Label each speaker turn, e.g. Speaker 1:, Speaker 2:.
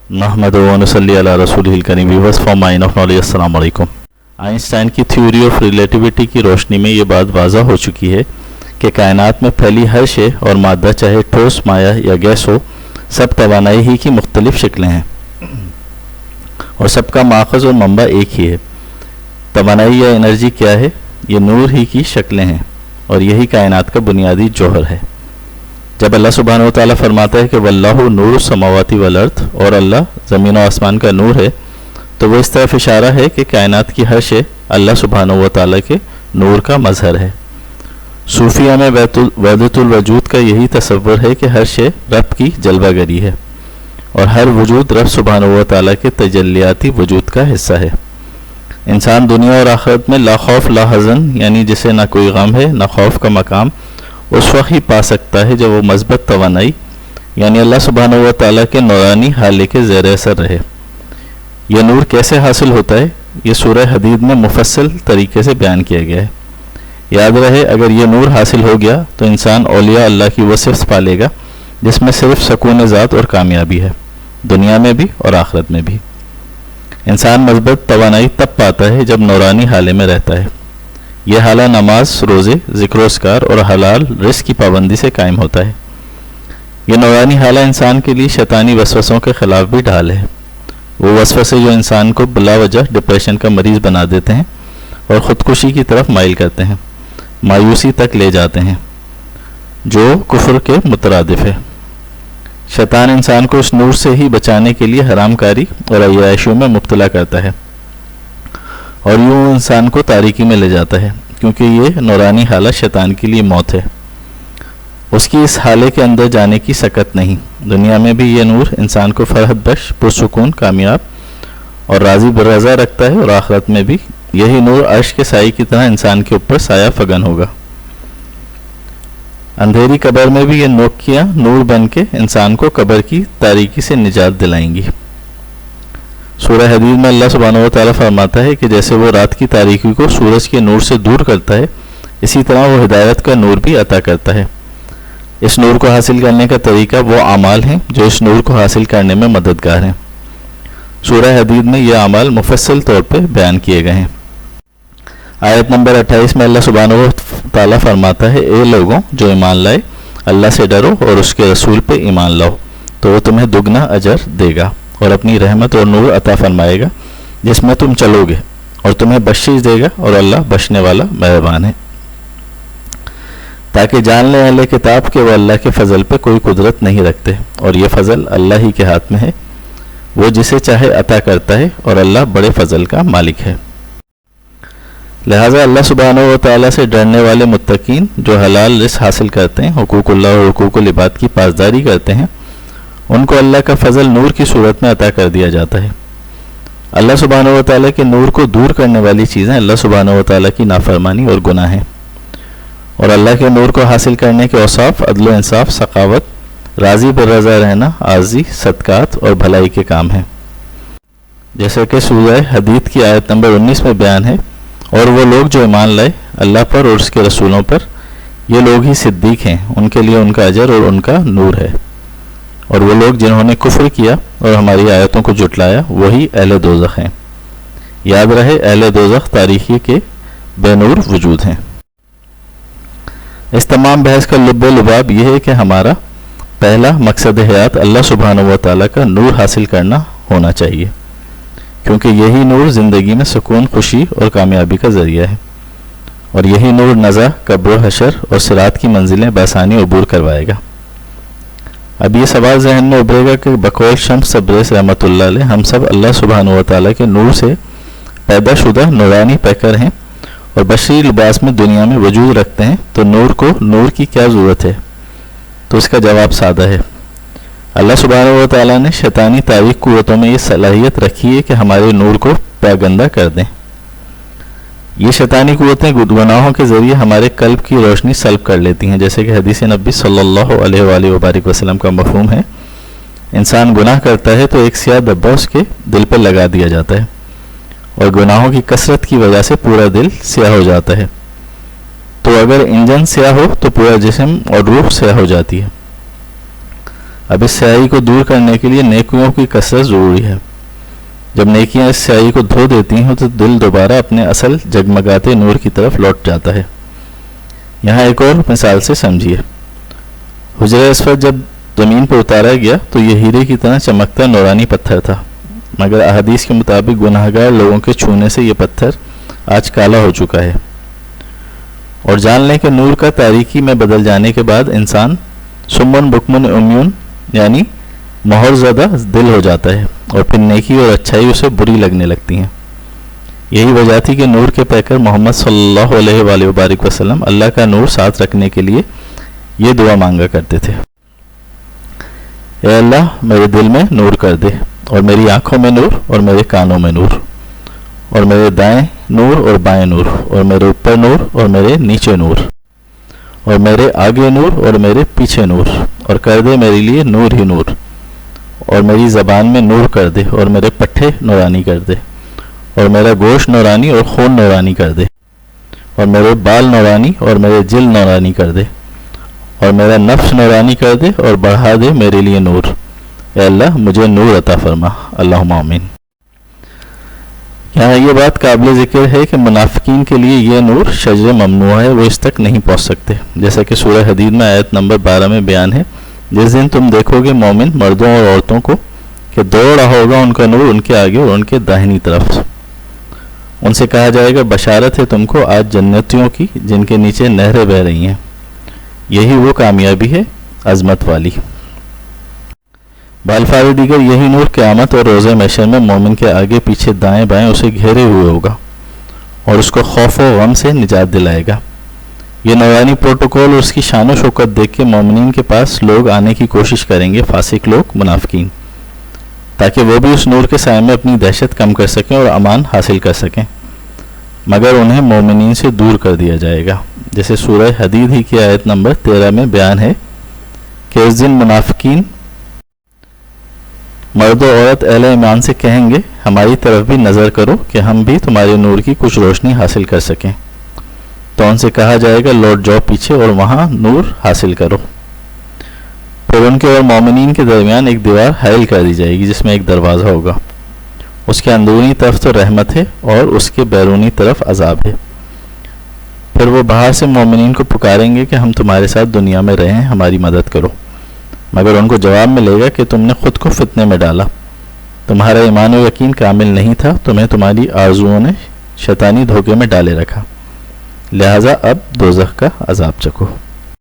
Speaker 1: नहमदु व नसल्ली अला रसूलिहिल करीम। Viewers for mine of knowledge, अस्सलाम वालेकुम। आइंस्टाइन की थ्योरी ऑफ रिलेटिविटी की रोशनी में ये बात वाज़ा हो चुकी है कि कायनात में फैली हर शे और मादा, चाहे ठोस, माया या गैस हो, सब तवानाई ही की मुख्तलिफ शक्लें हैं और सबका माखज़ और मंबा एक ही है। तवानाई या एनर्जी क्या है? ये नूर ही की शक्लें हैं और यही कायनात का बुनियादी जौहर है। जब अल्लाह सुब्हानहू व तआला फरमाता है कि वल्लाहु नूरु समावाति वल अर्द, और अल्लाह ज़मीन और आसमान का नूर है, तो वो इस तरफ इशारा है कि कायनात की हर शे अल्लाह सुब्हानहू व तआला के नूर का मजहर है। सूफिया में वहदतुल वजूद का यही तसव्वुर है कि हर शे रब की जलवागरी है और हर वजूद रब सुब्हानहू व तआला के तजल्लियाती वजूद का हिस्सा है। इंसान दुनिया और आखिरत में ला खौफ ला हज़न, यानी जिसे ना कोई गम है ना खौफ का मकाम, उस वक्त ही पा सकता है जब वो मस्बत तवानाई यानी अल्लाह सुब्हानहू व तआला के नूरानी हाले के ज़ेर असर रहे। यह नूर कैसे हासिल होता है, ये सूरह हदीद में मुफस्सल तरीके से बयान किया गया है। याद रहे, अगर ये नूर हासिल हो गया तो इंसान औलिया अल्लाह की वो सिफ़त पालेगा जिसमें सिर्फ सकून ज़ात और कामयाबी है, दुनिया में भी और आखिरत में भी। इंसान मस्बत तवानाई तब पाता है जब नूरानी हाले में रहता है। यह हाला नमाज, रोज़े, ज़िक्र-ओ-अस्कार और हलाल रिज़्क़ की पाबंदी से कायम होता है। यह नूरानी हाला इंसान के लिए शैतानी वसवसों के ख़िलाफ़ भी ढाल है। वो वसवसे जो इंसान को बिला वजह डिप्रेशन का मरीज़ बना देते हैं और ख़ुदकुशी की तरफ माइल करते हैं, मायूसी तक ले जाते हैं, जो कुफ्र के मुतरादिफ है। शैतान इंसान को उस नूर से ही बचाने के लिए हरामकारी और अय्याशियों में मुब्तला करता है और यूँ इंसान को तारीकी में ले जाता है, क्योंकि ये नूरानी हालत शैतान के लिए मौत है। उसकी इस हाले के अंदर जाने की सकत नहीं। दुनिया में भी ये नूर इंसान को फरहत बख्श, पुरसुकून, कामयाब और राज़ी बिरज़ा रखता है और आखिरत में भी यही नूर अर्श के साई की तरह इंसान के ऊपर साया फगन होगा। अंधेरी कब्र में भी ये नोकियाँ नूर बन के इंसान को कब्र की तारीकी से निजात दिलाएंगी। सूरह हदीद में अल्लाह सुब्हानहू व तआला फरमाता है कि जैसे वो रात की तारीकी को सूरज के नूर से दूर करता है, इसी तरह वो हिदायत का नूर भी अता करता है। इस नूर को हासिल करने का तरीका वो अमाल हैं जो इस नूर को हासिल करने में मददगार हैं। सूरह हदीद में ये अमाल मुफस्सल तौर पर बयान किए गए हैं। आयत नंबर 28 में अल्लाह सुब्हानहू व तआला फरमाता है, ए लोगों जो ईमान लाए, अल्लाह से डरो और उसके रसूल पे ईमान लाओ, तो वो तुम्हें दुगना अजर देगा और अपनी रहमत और नूर अता फरमाएगा जिसमें तुम चलोगे, और तुम्हें बख्शिश देगा और अल्लाह बख्शने वाला मेहरबान है। ताकि जान लें अहले किताब के वो अल्लाह के फ़ज़ल पे कोई कुदरत नहीं रखते और ये फ़ज़ल अल्लाह ही के हाथ में है, वो जिसे चाहे अता करता है और अल्लाह बड़े फ़ज़ल का मालिक है। लिहाजा अल्लाह सुब्हानहू व तआला से डरने वाले मुत्तकीन जो हलाल रिज़्क़ हासिल करते हैं, हुकूकुल्लाह और हुकूकुल इबाद की पासदारी करते हैं, उनको अल्लाह का फ़ज़ल नूर की सूरत में अता कर दिया जाता है। अल्लाह सुब्हानहू व तआला के नूर को दूर करने वाली चीज़ें अल्लाह सुब्हानहू व तआला की नाफरमानी और गुनाह हैं, और अल्लाह के नूर को हासिल करने के औसाफ अदल व इंसाफ, सखावत, राज़ी बिरज़ा रहना, आज़ी, सदक़ात और भलाई के काम हैं। जैसे कि सूरह हदीद की आयत नंबर 19 में बयान है, और वो लोग जो ईमान लाए अल्लाह पर और उसके रसूलों पर, ये लोग ही सिद्दीक हैं, उनके लिए उनका अजर और उनका नूर है। और वो लोग जिन्होंने कुफ्र किया और हमारी आयतों को जुटलाया, वही अहले दोज़ख हैं। याद रहे, अहले दोज़ख तारीख़ी के बेनूर वजूद हैं। इस तमाम बहस का लुब्ब लुबाब यह है कि हमारा पहला मकसद हयात अल्लाह सुब्हानहू व तआला का नूर हासिल करना होना चाहिए, क्योंकि यही नूर ज़िंदगी में सुकून, खुशी और कामयाबी का ज़रिया है, और यही नूर नज़ा, कब्र, हशर और सिरात की मंजिलें बआसानी अबूर करवाएगा। अब ये सवाल जहन में उभरेगा कि बकौल शम्स तब्रेज़ रहमतुल्लाह अलैह हम सब अल्लाह सुब्हानहू व तआला के नूर से पैदा शुदा नूरानी पैकर हैं और बशरी लिबास में दुनिया में वजूद रखते हैं, तो नूर को नूर की क्या ज़रूरत है? तो इसका जवाब सादा है। अल्लाह सुब्हानहू व तआला ने शैतानी तारीक़ क़ुव्वतों में ये सलाहियत रखी है कि हमारे नूर को पैगंदा कर दें। ये शैतानी क़ुव्वतें गुनाहों के ज़रिए हमारे कल्ब की रोशनी सल्ब कर लेती हैं, जैसे कि हदीस नबी सल्लल्लाहु अलैहि वसल्लम का मफ़हूम है, इंसान गुनाह करता है तो एक स्याह धब्बा उसके दिल पर लगा दिया जाता है और गुनाहों की कसरत की वजह से पूरा दिल स्याह हो जाता है। तो अगर इंजन स्याह हो तो पूरा जिस्म और रूह स्याह हो जाती है। اب اس سیاہی کو دور کرنے کے لیے نیکیوں کی کثرت ضروری ہے۔ جب نیکیاں اس سیاہی کو دھو دیتی ہیں تو دل دوبارہ اپنے اصل جگمگاتے نور کی طرف لوٹ جاتا ہے۔ یہاں ایک اور مثال سے سمجھیے۔ حجرہ اسود جب زمین پر اتارا گیا تو یہ ہیرے کی طرح چمکتا نورانی پتھر تھا، مگر احادیث کے مطابق گناہگار لوگوں کے چھونے سے یہ پتھر آج کالا ہو چکا ہے۔ اور جان لیں کہ نور کا تاریکی میں بدل جانے کے بعد انسان سمن بکمن عمیون یعنی مہر زدہ دل ہو جاتا ہے، اور پھر نیکی اور اچھائی اسے بری لگنے لگتی ہیں۔ یہی وجہ تھی کہ نور کے پیکر محمد صلی اللہ علیہ وآلہ وبارک وسلم اللہ کا نور ساتھ رکھنے کے لیے یہ دعا مانگا کرتے تھے: اے اللہ میرے دل میں نور کر دے، اور میری آنکھوں میں نور، اور میرے کانوں میں نور، اور میرے دائیں نور اور بائیں نور، اور میرے اوپر نور اور میرے نیچے نور، اور میرے آگے نور اور میرے پیچھے نور، اور کر دے میرے لیے نور ہی نور، اور میری زبان میں نور کر دے، اور میرے پٹھے نورانی کر دے، اور میرا گوشت نورانی اور خون نورانی کر دے، اور میرے بال نورانی اور میرے جلد نورانی کر دے، اور میرا نفس نورانی کر دے، اور بڑھا دے میرے لیے نور۔ اے اللہ مجھے نور عطا فرما، اللہم آمین۔ یہاں یہ بات قابل ذکر ہے کہ منافقین کے لیے یہ نور شجر ممنوع ہے، وہ اس تک نہیں پہنچ سکتے، جیسا کہ سورہ حدید میں آیت نمبر 12 میں بیان ہے: جس دن تم دیکھو گے مومن مردوں اور عورتوں کو کہ دوڑ رہا ہوگا ان کا نور ان کے آگے اور ان کے داہنی طرف، ان سے کہا جائے گا بشارت ہے تم کو آج جنتیوں کی جن کے نیچے نہریں بہہ رہی ہیں، یہی وہ کامیابی ہے عظمت والی۔ بالفاظ دیگر یہی نور قیامت اور روزہ محشر میں مومن کے آگے پیچھے دائیں بائیں اسے گھیرے ہوئے ہوگا اور اس کو خوف و غم سے نجات دلائے گا۔ یہ نورانی پروٹوکول اور اس کی شان و شوکت دیکھ کے مومنین کے پاس لوگ آنے کی کوشش کریں گے، فاسق لوگ، منافقین، تاکہ وہ بھی اس نور کے سائے میں اپنی دہشت کم کر سکیں اور امان حاصل کر سکیں، مگر انہیں مومنین سے دور کر دیا جائے گا، جیسے سورہ حدید ہی کی آیت نمبر 13 میں بیان ہے کہ اس دن منافقین مرد و عورت اہل ایمان سے کہیں گے ہماری طرف بھی نظر کرو کہ ہم بھی تمہارے نور کی کچھ روشنی حاصل کر سکیں، تو ان سے کہا جائے گا لوٹ جاؤ پیچھے اور وہاں نور حاصل کرو۔ پھر ان کے اور مومنین کے درمیان ایک دیوار حائل کر دی جائے گی جس میں ایک دروازہ ہوگا، اس کے اندرونی طرف تو رحمت ہے اور اس کے بیرونی طرف عذاب ہے۔ پھر وہ باہر سے مومنین کو پکاریں گے کہ ہم تمہارے ساتھ دنیا میں رہیں، ہماری مدد کرو، مگر ان کو جواب ملے گا کہ تم نے خود کو فتنے میں ڈالا، تمہارا ایمان و یقین کامل نہیں تھا، تمہیں تمہاری آرزوؤں نے شیطانی دھوکے میں ڈالے رکھا، لہٰذا اب دوزخ کا عذاب چکھو۔